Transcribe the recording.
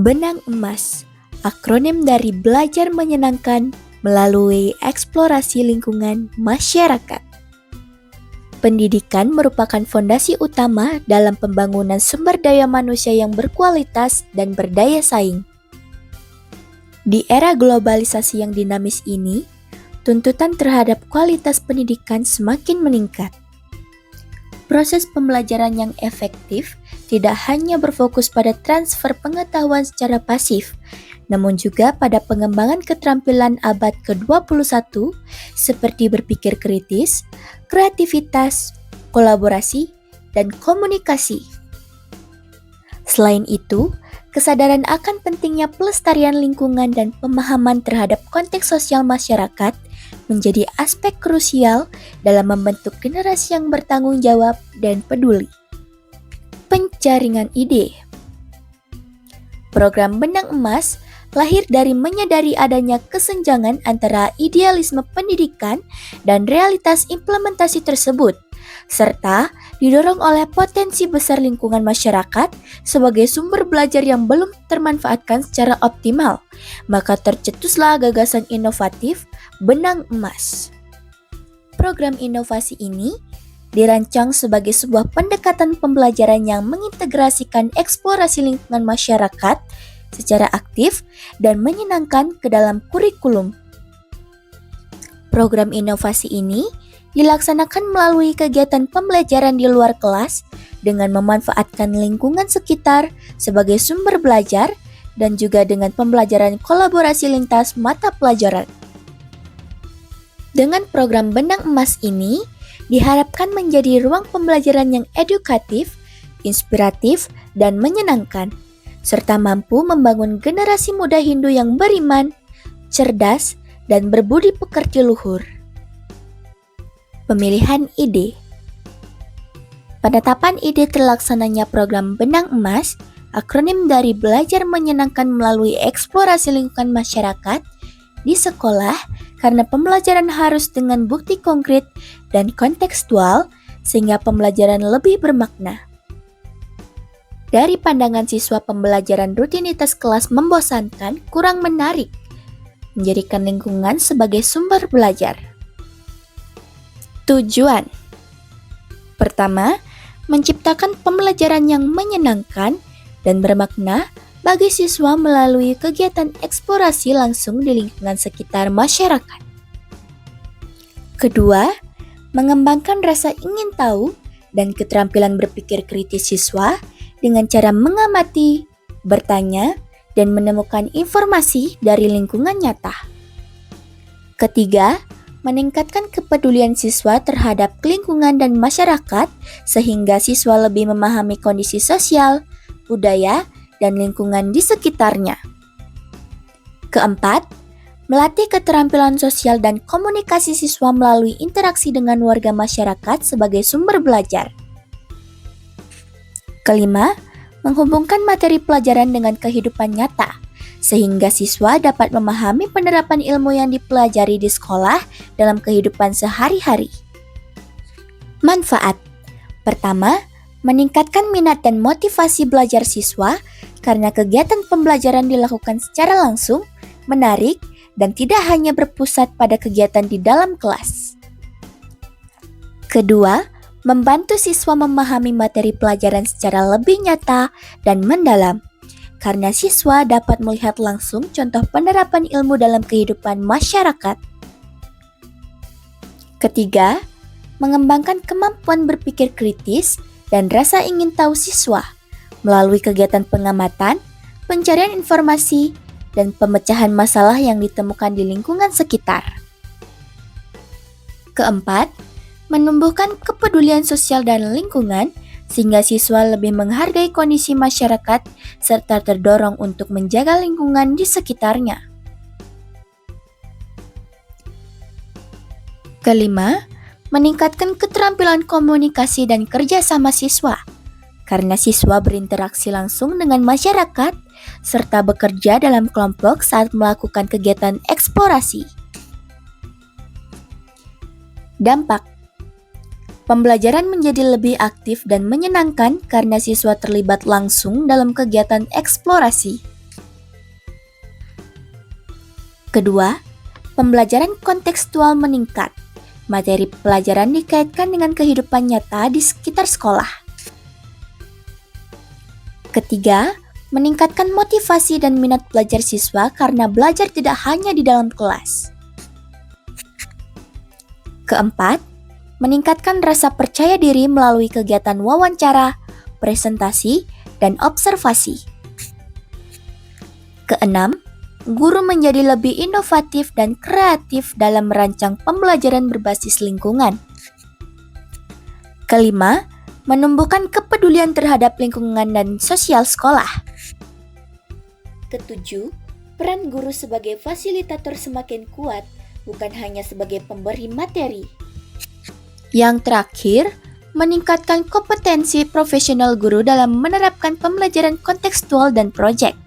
Benang Emas, akronim dari belajar menyenangkan melalui eksplorasi lingkungan masyarakat. Pendidikan merupakan fondasi utama dalam pembangunan sumber daya manusia yang berkualitas dan berdaya saing. Di era globalisasi yang dinamis ini, tuntutan terhadap kualitas pendidikan semakin meningkat. Proses pembelajaran yang efektif tidak hanya berfokus pada transfer pengetahuan secara pasif, namun juga pada pengembangan keterampilan abad ke-21 seperti berpikir kritis, kreativitas, kolaborasi, dan komunikasi. Selain itu, kesadaran akan pentingnya pelestarian lingkungan dan pemahaman terhadap konteks sosial masyarakat menjadi aspek krusial dalam membentuk generasi yang bertanggung jawab dan peduli. Penjaringan ide. Program Benang Emas lahir dari menyadari adanya kesenjangan antara idealisme pendidikan dan realitas implementasi tersebut, serta didorong oleh potensi besar lingkungan masyarakat sebagai sumber belajar yang belum termanfaatkan secara optimal, maka tercetuslah gagasan inovatif Benang Emas. Program inovasi ini dirancang sebagai sebuah pendekatan pembelajaran yang mengintegrasikan eksplorasi lingkungan masyarakat secara aktif dan menyenangkan ke dalam kurikulum. Program inovasi ini dilaksanakan melalui kegiatan pembelajaran di luar kelas dengan memanfaatkan lingkungan sekitar sebagai sumber belajar dan juga dengan pembelajaran kolaborasi lintas mata pelajaran. Dengan program Benang Emas ini, diharapkan menjadi ruang pembelajaran yang edukatif, inspiratif, dan menyenangkan, serta mampu membangun generasi muda Hindu yang beriman, cerdas, dan berbudi pekerti luhur. Pemilihan ide. Penetapan ide terlaksananya program Benang Emas, akronim dari belajar menyenangkan melalui eksplorasi lingkungan masyarakat di sekolah, karena pembelajaran harus dengan bukti konkret dan kontekstual sehingga pembelajaran lebih bermakna. Dari pandangan siswa, pembelajaran rutinitas kelas membosankan, kurang menarik, menjadikan lingkungan sebagai sumber belajar. Tujuan. Pertama, menciptakan pembelajaran yang menyenangkan dan bermakna bagi siswa melalui kegiatan eksplorasi langsung di lingkungan sekitar masyarakat. Kedua, mengembangkan rasa ingin tahu dan keterampilan berpikir kritis siswa dengan cara mengamati, bertanya, dan menemukan informasi dari lingkungan nyata. Ketiga, meningkatkan kepedulian siswa terhadap lingkungan dan masyarakat sehingga siswa lebih memahami kondisi sosial, budaya, dan lingkungan di sekitarnya. Keempat, melatih keterampilan sosial dan komunikasi siswa melalui interaksi dengan warga masyarakat sebagai sumber belajar. Kelima, menghubungkan materi pelajaran dengan kehidupan nyata, sehingga siswa dapat memahami penerapan ilmu yang dipelajari di sekolah dalam kehidupan sehari-hari. Manfaat. Pertama, meningkatkan minat dan motivasi belajar siswa karena kegiatan pembelajaran dilakukan secara langsung, menarik, dan tidak hanya berpusat pada kegiatan di dalam kelas. Kedua, membantu siswa memahami materi pelajaran secara lebih nyata dan mendalam, karena siswa dapat melihat langsung contoh penerapan ilmu dalam kehidupan masyarakat. Ketiga, mengembangkan kemampuan berpikir kritis dan rasa ingin tahu siswa melalui kegiatan pengamatan, pencarian informasi, dan pemecahan masalah yang ditemukan di lingkungan sekitar. Keempat, menumbuhkan kepedulian sosial dan lingkungan sehingga siswa lebih menghargai kondisi masyarakat serta terdorong untuk menjaga lingkungan di sekitarnya. Kelima, meningkatkan keterampilan komunikasi dan kerjasama siswa, karena siswa berinteraksi langsung dengan masyarakat serta bekerja dalam kelompok saat melakukan kegiatan eksplorasi. Dampak. Pembelajaran menjadi lebih aktif dan menyenangkan karena siswa terlibat langsung dalam kegiatan eksplorasi. Kedua, pembelajaran kontekstual meningkat. Materi pelajaran dikaitkan dengan kehidupan nyata di sekitar sekolah. Ketiga, meningkatkan motivasi dan minat belajar siswa karena belajar tidak hanya di dalam kelas. Keempat, meningkatkan rasa percaya diri melalui kegiatan wawancara, presentasi, dan observasi. Keenam, guru menjadi lebih inovatif dan kreatif dalam merancang pembelajaran berbasis lingkungan. Kelima, menumbuhkan kepedulian terhadap lingkungan dan sosial sekolah. Ketujuh, peran guru sebagai fasilitator semakin kuat, bukan hanya sebagai pemberi materi. Yang terakhir, meningkatkan kompetensi profesional guru dalam menerapkan pembelajaran kontekstual dan proyek.